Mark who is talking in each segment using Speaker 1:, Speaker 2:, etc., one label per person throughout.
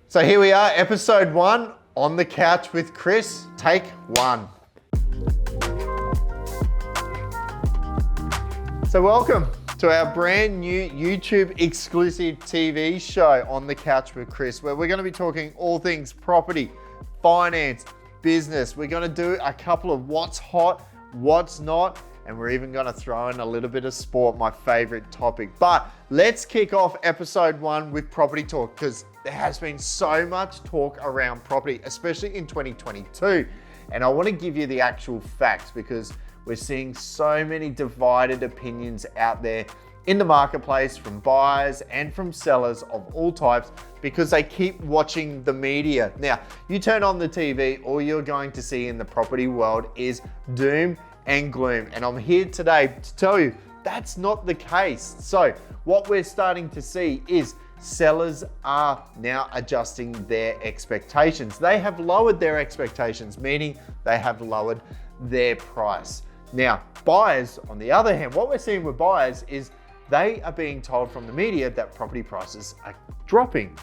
Speaker 1: So here we are, episode 1, On the Couch with Chris, take 1. So welcome to our brand new YouTube exclusive TV show, On the Couch with Chris, where we're going to be talking all things property, finance, business. We're going to do a couple of what's hot, what's not, and we're even going to throw in a little bit of sport, my favorite topic. But let's kick off episode 1 with property talk, because there has been so much talk around property, especially in 2022. And I want to give you the actual facts because we're seeing so many divided opinions out there in the marketplace from buyers and from sellers of all types because they keep watching the media. Now, you turn on the TV, all you're going to see in the property world is doom and gloom. And I'm here today to tell you that's not the case. So what we're starting to see is sellers are now adjusting their expectations. They have lowered their expectations, meaning they have lowered their price. Now, buyers, on the other hand, what we're seeing with buyers is they are being told from the media that property prices are dropping.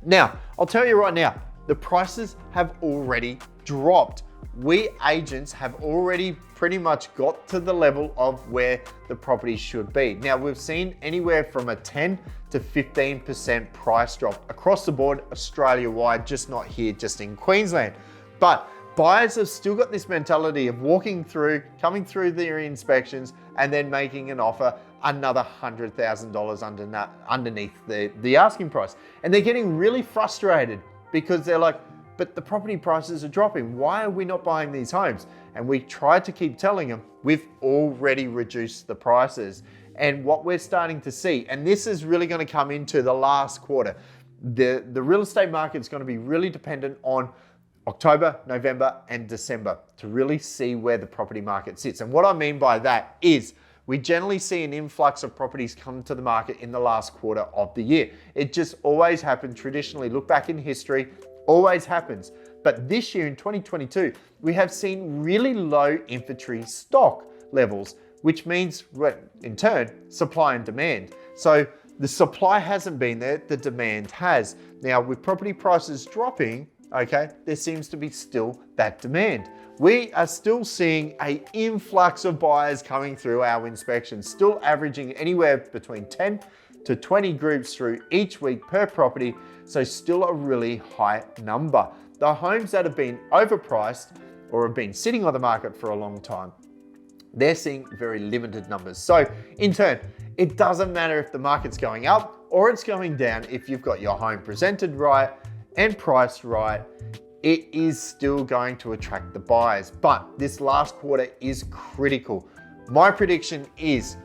Speaker 1: Now, I'll tell you right now, the prices have already dropped. We agents have already pretty much got to the level of where the property should be. Now, we've seen anywhere from a 10 to 15% price drop across the board, Australia-wide, just not here, just in Queensland. But buyers have still got this mentality of walking through, coming through their inspections, and then making an offer another $100,000 underneath the asking price. And they're getting really frustrated because they're like, but the property prices are dropping. Why are we not buying these homes? And we tried to keep telling them, we've already reduced the prices. And what we're starting to see, and this is really going to come into the last quarter, the real estate market is going to be really dependent on October, November, and December to really see where the property market sits. And what I mean by that is we generally see an influx of properties come to the market in the last quarter of the year. It just always happened traditionally. Look back in history, always happens. But this year in 2022, we have seen really low inventory stock levels, which means in turn, supply and demand. So the supply hasn't been there, the demand has. Now with property prices dropping, okay, there seems to be still that demand. We are still seeing an influx of buyers coming through our inspections, still averaging anywhere between 10 to 20 groups through each week per property, so still a really high number. The homes that have been overpriced or have been sitting on the market for a long time, they're seeing very limited numbers. So in turn, it doesn't matter if the market's going up or it's going down. If you've got your home presented right and priced right, it is still going to attract the buyers. But this last quarter is critical. My prediction is,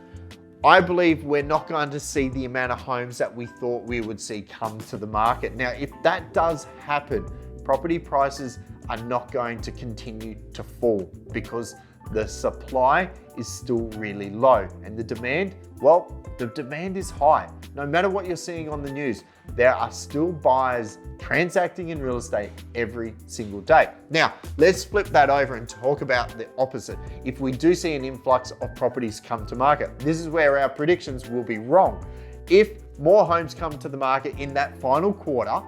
Speaker 1: I believe we're not going to see the amount of homes that we thought we would see come to the market. Now, if that does happen, property prices are not going to continue to fall because the supply is still really low and the demand, well, the demand is high. No matter what you're seeing on the news, there are still buyers transacting in real estate every single day. Now, let's flip that over and talk about the opposite. If we do see an influx of properties come to market, this is where our predictions will be wrong. If more homes come to the market in that final quarter,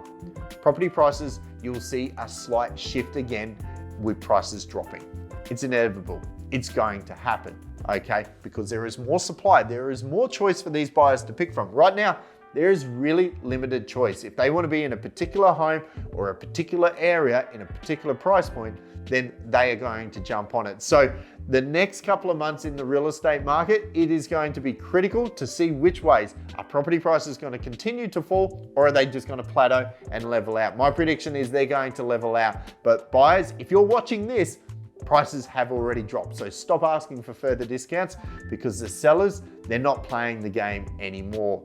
Speaker 1: property prices, you'll see a slight shift again with prices dropping. It's inevitable. It's going to happen, okay? Because there is more supply. There is more choice for these buyers to pick from. Right now, there is really limited choice. If they want to be in a particular home or a particular area in a particular price point, then they are going to jump on it. So the next couple of months in the real estate market, it is going to be critical to see which ways are property prices going to continue to fall or are they just going to plateau and level out. My prediction is they're going to level out. But buyers, if you're watching this, prices have already dropped. So stop asking for further discounts because the sellers, they're not playing the game anymore.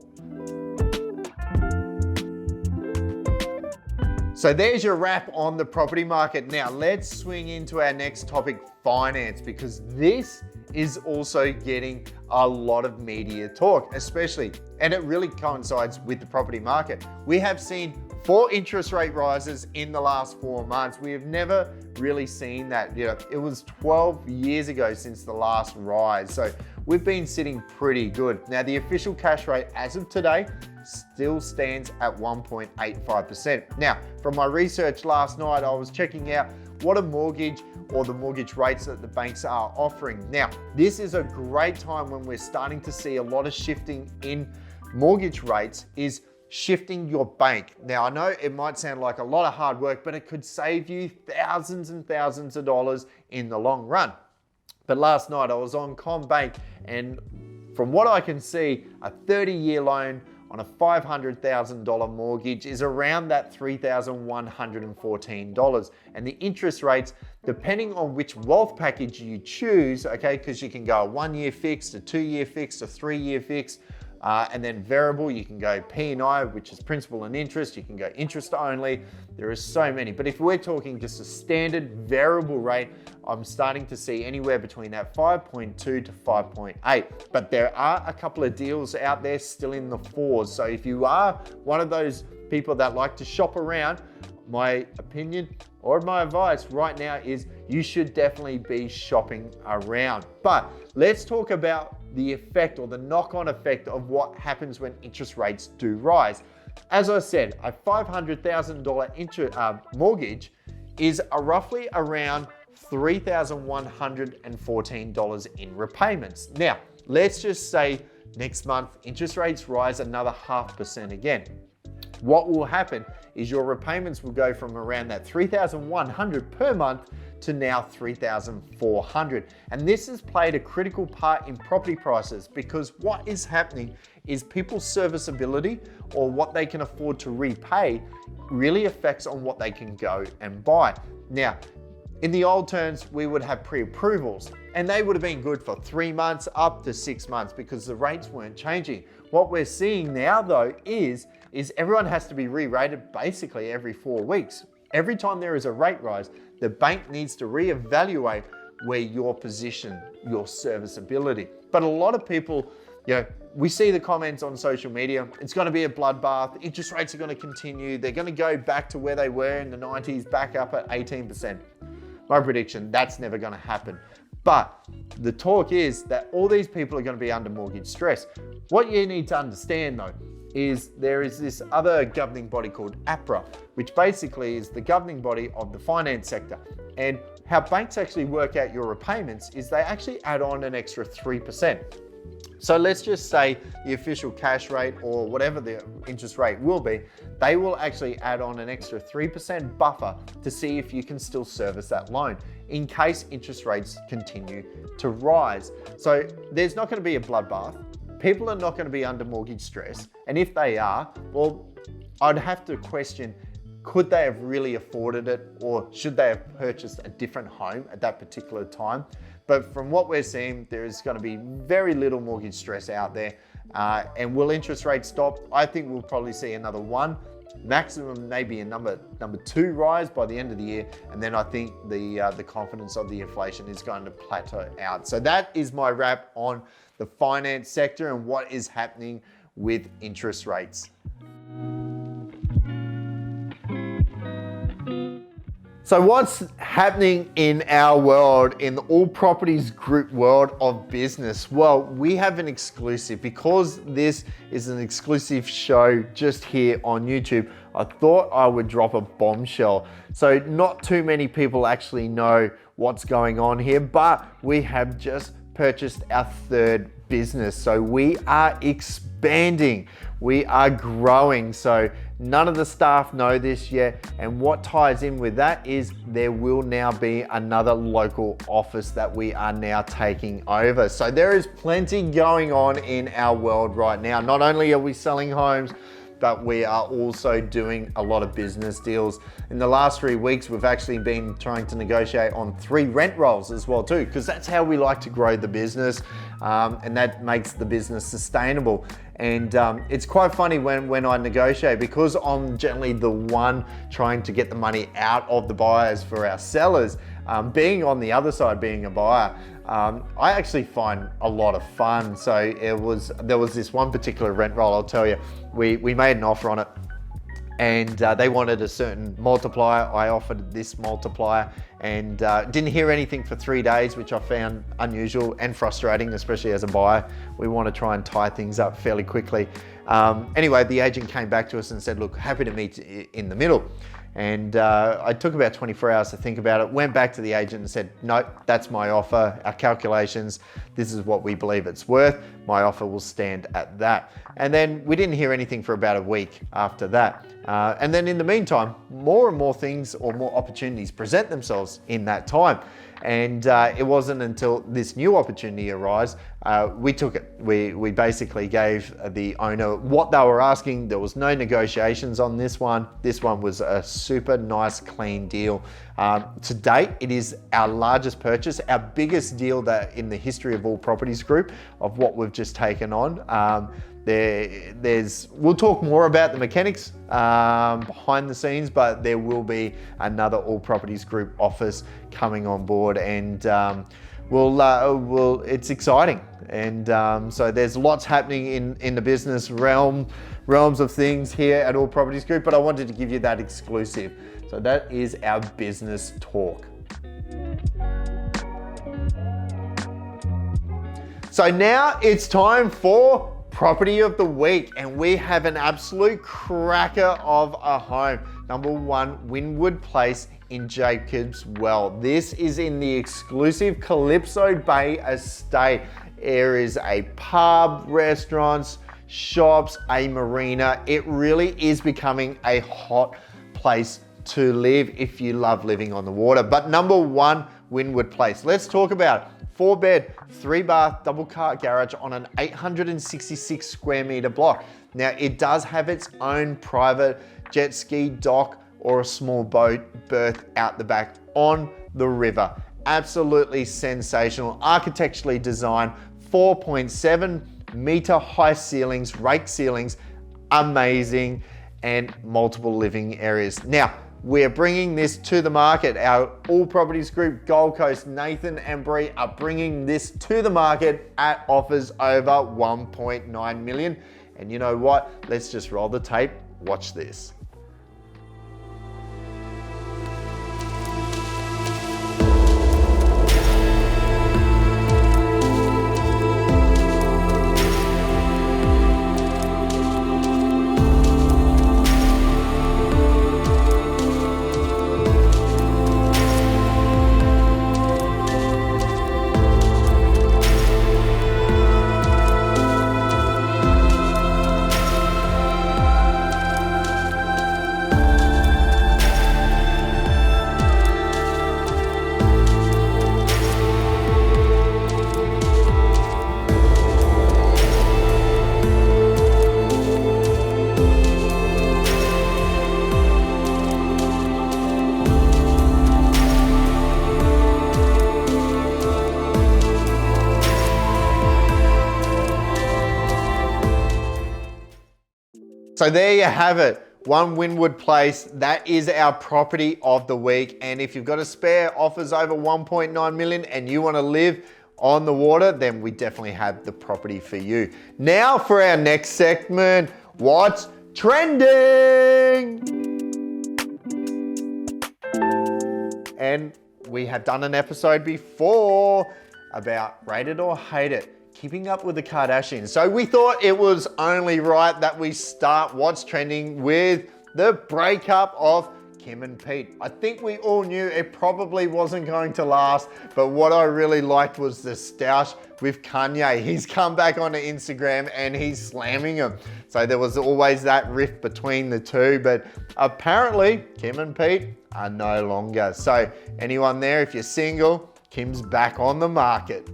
Speaker 1: So there's your wrap on the property market. Now let's swing into our next topic, finance, because this is also getting a lot of media talk, especially, and it really coincides with the property market. We have seen 4 interest rate rises in the last 4 months. We have never really seen that. It was 12 years ago since the last rise. So we've been sitting pretty good. Now the official cash rate as of today still stands at 1.85%. Now, from my research last night, I was checking out what a mortgage or the mortgage rates that the banks are offering. Now, this is a great time when we're starting to see a lot of shifting in mortgage rates is shifting your bank. Now, I know it might sound like a lot of hard work, but it could save you thousands and thousands of dollars in the long run. But last night I was on CommBank, and from what I can see, a 30-year loan on a $500,000 mortgage is around that $3,114. And the interest rates, depending on which wealth package you choose, okay, because you can go a 1-year fixed, a 2-year fixed, a 3-year fixed, and then variable, you can go P&I, which is principal and interest. You can go interest only. There are so many. But if we're talking just a standard variable rate, I'm starting to see anywhere between that 5.2 to 5.8. But there are a couple of deals out there still in the 4s. So if you are one of those people that like to shop around, my opinion or my advice right now is you should definitely be shopping around. But let's talk about the effect or the knock-on effect of what happens when interest rates do rise. As I said, a $500,000 mortgage is roughly around $3,114 in repayments. Now, let's just say next month interest rates rise another 0.5% again. What will happen is your repayments will go from around that $3,100 per month to now $3,400. And this has played a critical part in property prices, because what is happening is people's serviceability or what they can afford to repay really affects on what they can go and buy. Now, in the old terms, we would have pre-approvals, and they would have been good for 3 months up to 6 months because the rates weren't changing. What we're seeing now though is everyone has to be re-rated basically every 4 weeks. Every time there is a rate rise, the bank needs to reevaluate where your position, your serviceability. But a lot of people, we see the comments on social media, it's going to be a bloodbath, interest rates are going to continue, they're going to go back to where they were in the 90s, back up at 18%. My prediction, that's never going to happen. But the talk is that all these people are going to be under mortgage stress. What you need to understand though, is there is this other governing body called APRA, which basically is the governing body of the finance sector. And how banks actually work out your repayments is they actually add on an extra 3%. So let's just say the official cash rate or whatever the interest rate will be, they will actually add on an extra 3% buffer to see if you can still service that loan in case interest rates continue to rise. So there's not going to be a bloodbath. People are not going to be under mortgage stress. And if they are, well, I'd have to question, could they have really afforded it, or should they have purchased a different home at that particular time? But from what we're seeing, there is going to be very little mortgage stress out there. And will interest rates stop? I think we'll probably see another 1, maximum maybe a number 2 rise by the end of the year. And then I think the confidence of the inflation is going to plateau out. So that is my wrap on the finance sector and what is happening with interest rates. So what's happening in our world, in the All Properties Group world of business? Well, we have an exclusive. Because this is an exclusive show just here on YouTube, I thought I would drop a bombshell. So not too many people actually know what's going on here, but we have just purchased our 3rd business. So we are expanding, we are growing. So none of the staff know this yet. And what ties in with that is there will now be another local office that we are now taking over. So there is plenty going on in our world right now. Not only are we selling homes, but we are also doing a lot of business deals. In the last 3 weeks, we've actually been trying to negotiate on 3 rent rolls as well too, because that's how we like to grow the business, and that makes the business sustainable. And it's quite funny when I negotiate, because I'm generally the one trying to get the money out of the buyers for our sellers. Being on the other side, being a buyer, I actually find a lot of fun. So there was this one particular rent roll, I'll tell you, we made an offer on it, and they wanted a certain multiplier. I offered this multiplier and didn't hear anything for 3 days, which I found unusual and frustrating, especially as a buyer. We want to try and tie things up fairly quickly. Anyway, the agent came back to us and said, look, happy to meet in the middle. And I took about 24 hours to think about it, went back to the agent and said, no, that's my offer, our calculations, this is what we believe it's worth. My offer will stand at that. And then we didn't hear anything for about a week after that. And then in the meantime, more and more things or more opportunities present themselves in that time. And it wasn't until this new opportunity arose, we took it. We basically gave the owner what they were asking. There was no negotiations on this one. This one was a super nice, clean deal. To date, it is our largest purchase, our biggest deal that in the history of All Properties Group of what we've just taken on. We'll talk more about the mechanics behind the scenes, but there will be another All Properties Group office coming on board, and it's exciting. And so there's lots happening in the business realms of things here at All Properties Group, but I wanted to give you that exclusive. So that is our business talk. So now it's time for Property of the Week, and we have an absolute cracker of a home. Number 1, Wynwood Place in Jacobs Well. This is in the exclusive Calypso Bay estate. There is a pub, restaurants, shops, a marina. It really is becoming a hot place to live if you love living on the water. But number 1, Wynwood Place. Let's talk about it. 4-bed, 3-bath, double-car garage on an 866 square meter block. Now, it does have its own private jet ski dock or a small boat berth out the back on the river. Absolutely sensational, architecturally designed, 4.7 meter high ceilings, rake ceilings, amazing, and multiple living areas. Now, we're bringing this to the market. Our All Properties Group, Gold Coast, Nathan and Bree are bringing this to the market at offers over 1.9 million. And you know what? Let's just roll the tape. Watch this. So there you have it, 1 Wynwood Place. That is our property of the week. And if you've got a spare offers over 1.9 million and you want to live on the water, then we definitely have the property for you. Now for our next segment, what's trending? And we have done an episode before about Rate It or Hate It, keeping up with the Kardashians. So we thought it was only right that we start what's trending with the breakup of Kim and Pete. I think we all knew it probably wasn't going to last, but what I really liked was the stoush with Kanye. He's come back onto Instagram and he's slamming him. So there was always that rift between the two, but apparently Kim and Pete are no longer. So anyone there, if you're single, Kim's back on the market.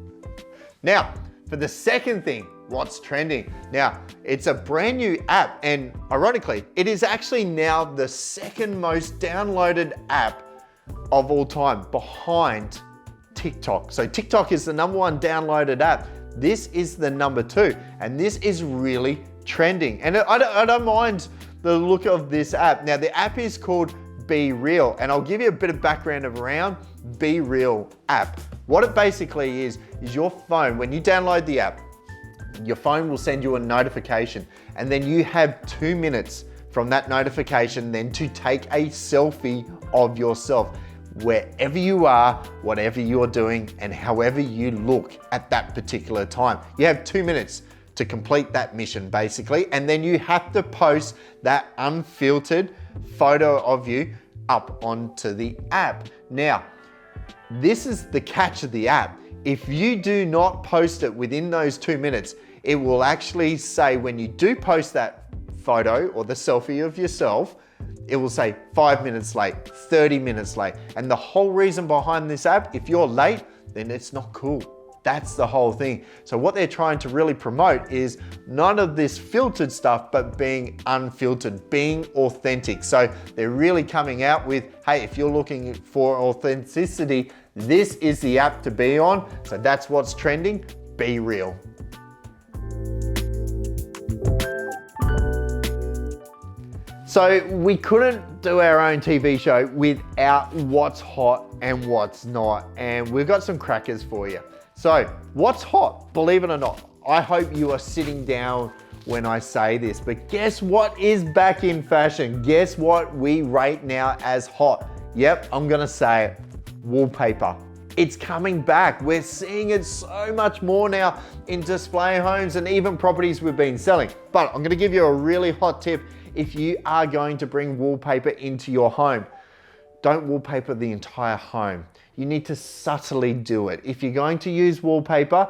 Speaker 1: Now, for the second thing, what's trending? Now, it's a brand new app, and ironically, it is actually now the second most downloaded app of all time behind TikTok. So TikTok is the #1 downloaded app. This is the #2, and this is really trending. And I don't mind the look of this app. Now, the app is called Be Real, and I'll give you a bit of background around Be Real app. What it basically is your phone, when you download the app, your phone will send you a notification, and then you have 2 minutes from that notification then to take a selfie of yourself wherever you are, whatever you're doing, and however you look at that particular time. You have 2 minutes to complete that mission basically, and then you have to post that unfiltered photo of you up onto the app. Now, this is the catch of the app. If you do not post it within those 2 minutes, it will actually say when you do post that photo or the selfie of yourself, it will say 5 minutes late, 30 minutes late. And the whole reason behind this app, if you're late, then it's not cool. That's the whole thing. So what they're trying to really promote is none of this filtered stuff, but being unfiltered, being authentic. So they're really coming out with, hey, if you're looking for authenticity, this is the app to be on. So that's what's trending. Be real. So we couldn't do our own TV show without what's hot and what's not. And we've got some crackers for you. So what's hot? Believe it or not, I hope you are sitting down when I say this, but guess what is back in fashion? Guess what we rate now as hot? Yep, I'm gonna say it, wallpaper. It's coming back. We're seeing it so much more now in display homes and even properties we've been selling. But I'm gonna give you a really hot tip if you are going to bring wallpaper into your home. Don't wallpaper the entire home. You need to subtly do it. If you're going to use wallpaper,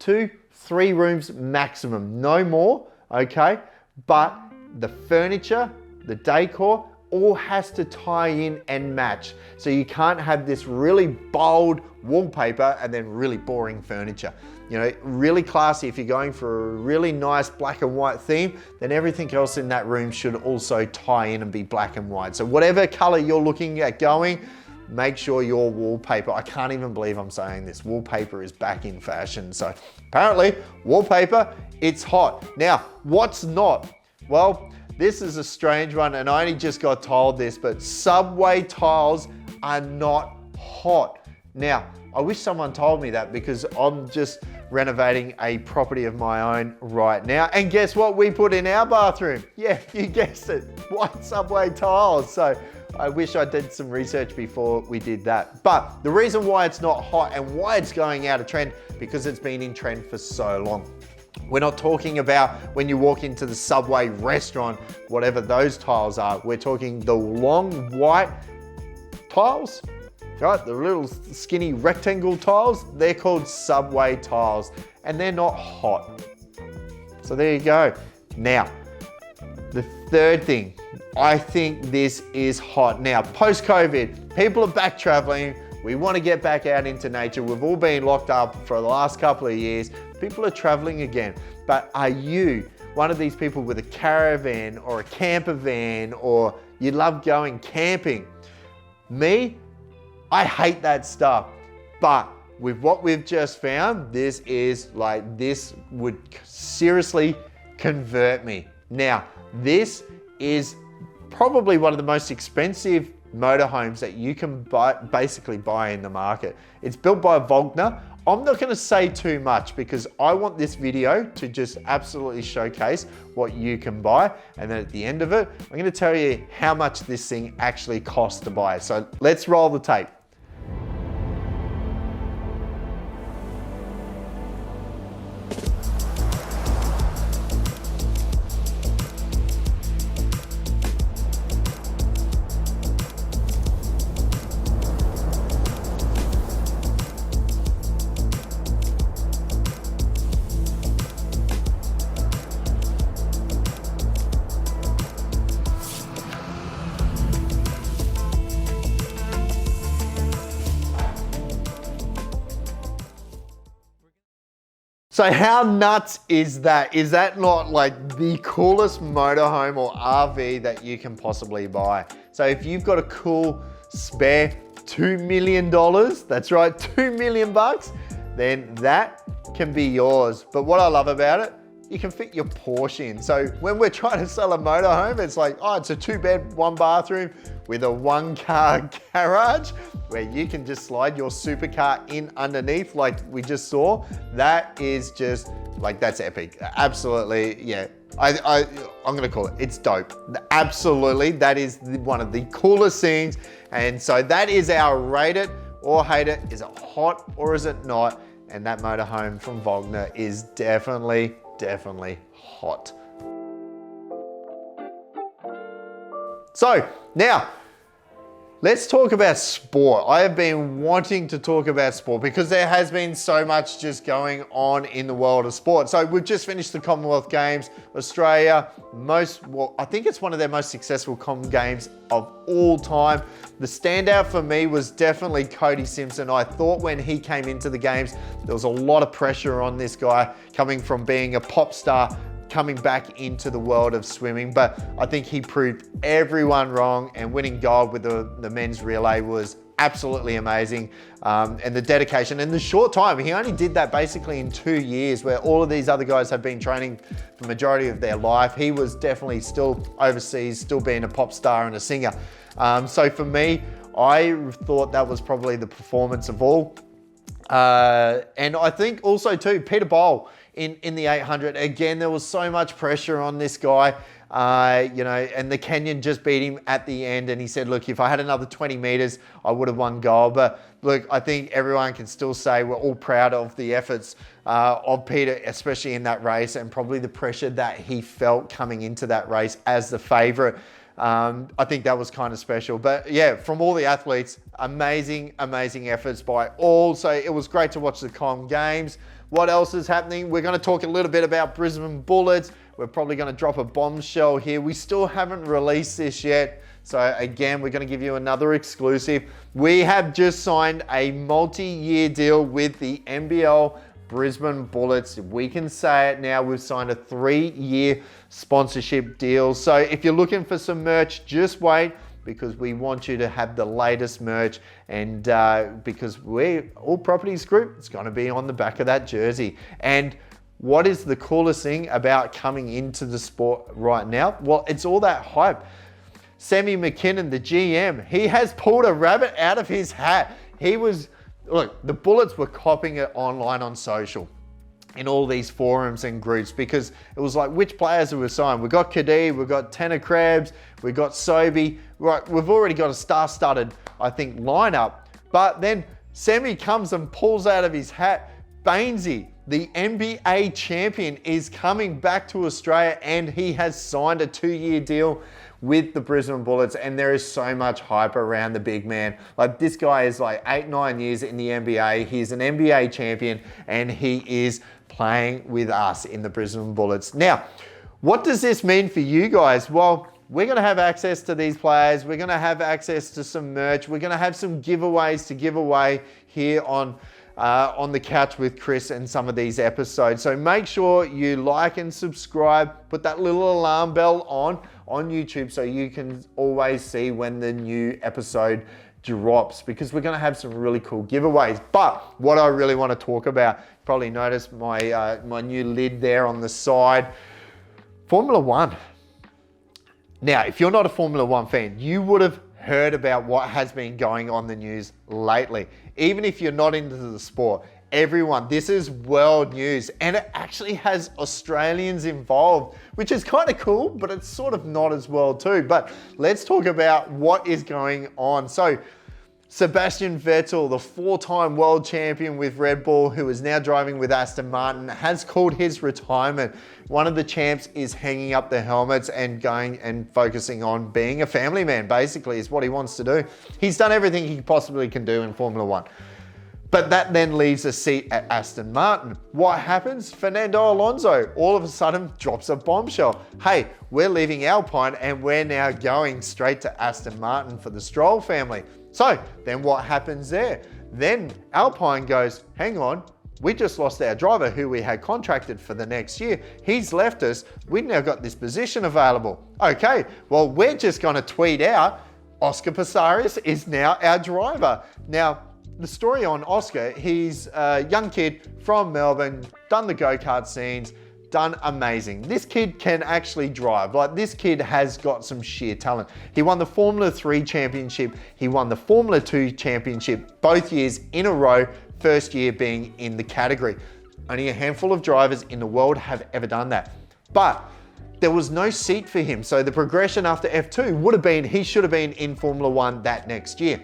Speaker 1: 2-3 rooms maximum, no more, okay? But the furniture, the decor, all has to tie in and match. So you can't have this really bold wallpaper and then really boring furniture. You know, really classy. If you're going for a really nice black and white theme, then everything else in that room should also tie in and be black and white. So whatever color you're looking at going, make sure your wallpaper, I can't even believe I'm saying this, wallpaper is back in fashion. So apparently wallpaper, it's hot. Now, what's not? Well, this is a strange one and I only just got told this, but subway tiles are not hot. Now, I wish someone told me that because I'm just renovating a property of my own right now. And guess what we put in our bathroom? Yeah, you guessed it, white subway tiles. So I wish I did some research before we did that. But the reason why it's not hot and why it's going out of trend, because it's been in trend for so long. We're not talking about when you walk into the Subway restaurant, whatever those tiles are. We're talking the long white tiles, right? The little skinny rectangle tiles, they're called Subway tiles and they're not hot. So there you go. Now, the third thing, I think this is hot. Now, post-COVID, people are back traveling. We want to get back out into nature. We've all been locked up for the last couple of years. People are traveling again. But are you one of these people with a caravan or a camper van, or you love going camping? Me, I hate that stuff. But with what we've just found, this would seriously convert me. Now, this is probably one of the most expensive motorhomes that you can basically buy in the market. It's built by Vogtner. I'm not going to say too much because I want this video to just absolutely showcase what you can buy. And then at the end of it, I'm going to tell you how much this thing actually costs to buy. So let's roll the tape. So how nuts is that? Is that not like the coolest motorhome or RV that you can possibly buy? So if you've got a cool spare $2 million, that's right, 2 million bucks, then that can be yours. But what I love about it, you can fit your Porsche in. So when we're trying to sell a motorhome, it's like, oh, it's a 2-bed, 1-bathroom with a 1-car garage where you can just slide your supercar in underneath like we just saw. That is just, like, that's epic. Absolutely, yeah. I'm gonna call it, it's dope. Absolutely, that is one of the coolest things. And so that is our rate it or hate it. Is it hot or is it not? And that motorhome from Wagner is definitely hot. So now, let's talk about sport. I have been wanting to talk about sport because there has been so much just going on in the world of sport. So we've just finished the Commonwealth Games. Australia, I think it's one of their most successful Games of all time. The standout for me was definitely Cody Simpson. I thought when he came into the games, there was a lot of pressure on this guy coming from being a pop star, coming back into the world of swimming, but I think he proved everyone wrong, and winning gold with the men's relay was absolutely amazing. And the dedication and the short time, he only did that basically in 2 years, where all of these other guys have been training for the majority of their life. He was definitely still overseas, still being a pop star and a singer. So for me, I thought that was probably the performance of all. And I think also too, Peter Bowl in the 800, again, there was so much pressure on this guy, and the Kenyan just beat him at the end. And he said, look, if I had another 20 meters, I would have won gold. But look, I think everyone can still say we're all proud of the efforts of Peter, especially in that race, and probably the pressure that he felt coming into that race as the favorite. I think that was kind of special. But yeah, from all the athletes, amazing efforts by all. So it was great to watch the Com Games. What else is happening? We're going to talk a little bit about Brisbane Bullets. We're probably going to drop a bombshell here. We still haven't released this yet. So again, we're going to give you another exclusive. We have just signed a multi-year deal with the NBL Brisbane Bullets. We can say it now. We've signed a 3-year sponsorship deal. So if you're looking for some merch, just wait, because we want you to have the latest merch, and because we're All Properties Group, it's going to be on the back of that jersey. And what is the coolest thing about coming into the sport right now? Well, it's all that hype. Sammy McKinnon, the GM, he has pulled a rabbit out of his hat. Look, the Bullets were copying it online on social, in all these forums and groups, because it was like, which players have we signed? We've got Kadee, we've got Tanner Krabs, we've got Sobey. Right, we've already got a star-studded, I think, lineup. But then Sammy comes and pulls out of his hat, Bainesy, the NBA champion, is coming back to Australia, and he has signed a 2-year deal with the Brisbane Bullets, and there is so much hype around the big man. Like, this guy is like 8-9 years in the NBA. He's an NBA champion, and he is playing with us in the Brisbane Bullets. Now, what does this mean for you guys? Well, we're going to have access to these players. We're going to have access to some merch. We're going to have some giveaways to give away here on the Couch with Chris and some of these episodes. So make sure you like and subscribe. Put that little alarm bell on YouTube so you can always see when the new episode drops, because we're going to have some really cool giveaways. But what I really want to talk about, you probably noticed my new lid there on the side. Formula One. Now, if you're not a Formula One fan, you would have heard about what has been going on in the news lately. Even if you're not into the sport, everyone, this is world news, and it actually has Australians involved, which is kind of cool, but it's sort of not as well too. But let's talk about what is going on. So Sebastian Vettel, the 4-time world champion with Red Bull, who is now driving with Aston Martin, has called his retirement. One of the champs is hanging up the helmets and going and focusing on being a family man, basically, is what he wants to do. He's done everything he possibly can do in Formula One. But that then leaves a seat at Aston Martin. What happens? Fernando Alonso all of a sudden drops a bombshell. Hey, we're leaving Alpine and we're now going straight to Aston Martin for the Stroll family. So then what happens there? Then Alpine goes, hang on, we just lost our driver who we had contracted for the next year. He's left us. We've now got this position available. Okay, well, we're just going to tweet out, Oscar Pistorius is now our driver. Now, the story on Oscar, he's a young kid from Melbourne, done the go-kart scenes, done amazing. This kid can actually drive. Like, this kid has got some sheer talent. He won the Formula 3 championship. He won the Formula 2 championship both years in a row, first year being in the category. Only a handful of drivers in the world have ever done that. But there was no seat for him. So the progression after F2 would have been, he should have been in Formula 1 that next year.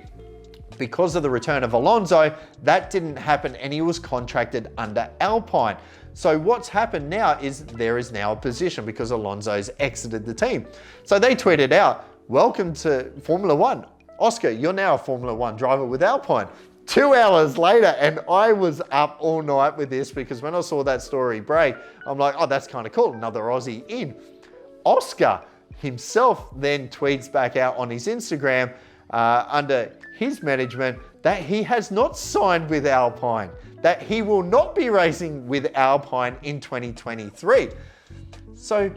Speaker 1: Because of the return of Alonso, that didn't happen and he was contracted under Alpine. So what's happened now is there is now a position because Alonso's exited the team. So they tweeted out, welcome to Formula 1. Oscar, you're now a Formula 1 driver with Alpine. 2 hours later, and I was up all night with this because when I saw that story break, I'm like, oh, that's kind of cool, another Aussie in. Oscar himself then tweets back out on his Instagram under his management that he has not signed with Alpine, that he will not be racing with Alpine in 2023. So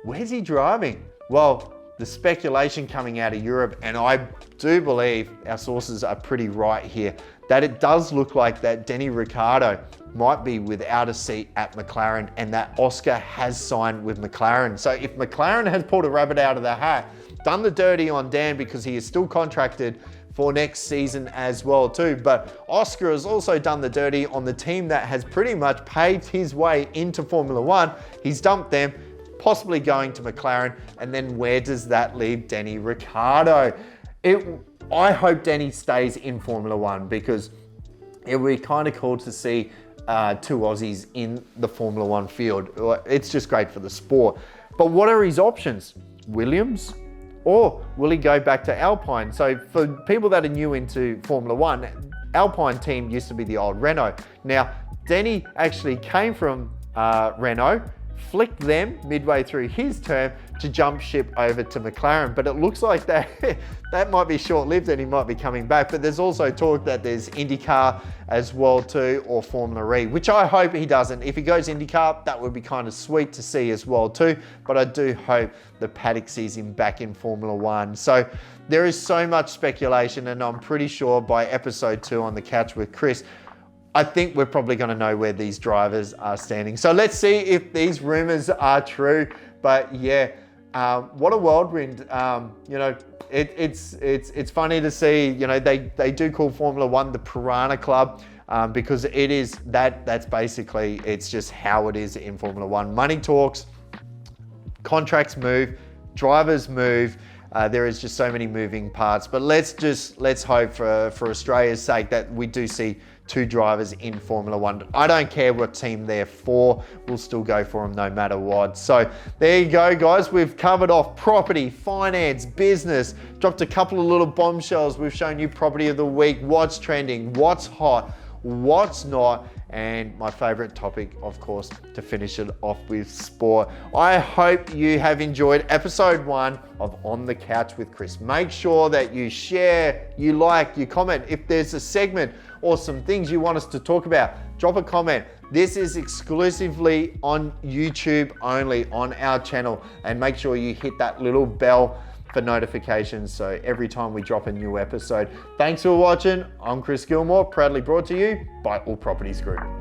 Speaker 1: where's he driving? Well, the speculation coming out of Europe, and I do believe our sources are pretty right here, that it does look like that Danny Ricciardo might be without a seat at McLaren and that Oscar has signed with McLaren. So if McLaren has pulled a rabbit out of the hat, done the dirty on Dan because he is still contracted for next season as well too, but Oscar has also done the dirty on the team that has pretty much paved his way into Formula 1. He's dumped them, possibly going to McLaren, and then where does that leave Danny Ricciardo? I hope Danny stays in Formula 1 because it would be kind of cool to see 2 Aussies in the Formula 1 field. It's just great for the sport. But what are his options? Williams? Or will he go back to Alpine? So for people that are new into Formula 1, Alpine team used to be the old Renault. Now, Danny actually came from Renault, flicked them midway through his term to jump ship over to McLaren. But it looks like that might be short-lived and he might be coming back. But there's also talk that there's IndyCar as well too, or Formula E, which I hope he doesn't. If he goes IndyCar, that would be kind of sweet to see as well too. But I do hope the Paddock sees him back in Formula 1. So there is so much speculation, and I'm pretty sure by episode 2 on The Couch with Chris, I think we're probably going to know where these drivers are standing. So let's see if these rumors are true. But yeah, what a whirlwind. You know, it's funny to see, you know, they do call Formula 1 the Piranha Club because it is that's basically, it's just how it is in Formula 1. Money talks, contracts move, drivers move. There is just so many moving parts, but let's hope for Australia's sake that we do see 2 drivers in Formula 1. I don't care what team they're for, we'll still go for them no matter what. So there you go, guys. We've covered off property, finance, business, dropped a couple of little bombshells. We've shown you property of the week, what's trending, what's hot, what's not, and my favorite topic, of course, to finish it off with sport. I hope you have enjoyed episode 1 of On the Couch with Chris. Make sure that you share, you like, you comment. If there's a segment or some things you want us to talk about, drop a comment. This is exclusively on YouTube only on our channel, and make sure you hit that little bell for notifications so every time we drop a new episode. Thanks for watching. I'm Chris Gilmore, proudly brought to you by All Properties Group.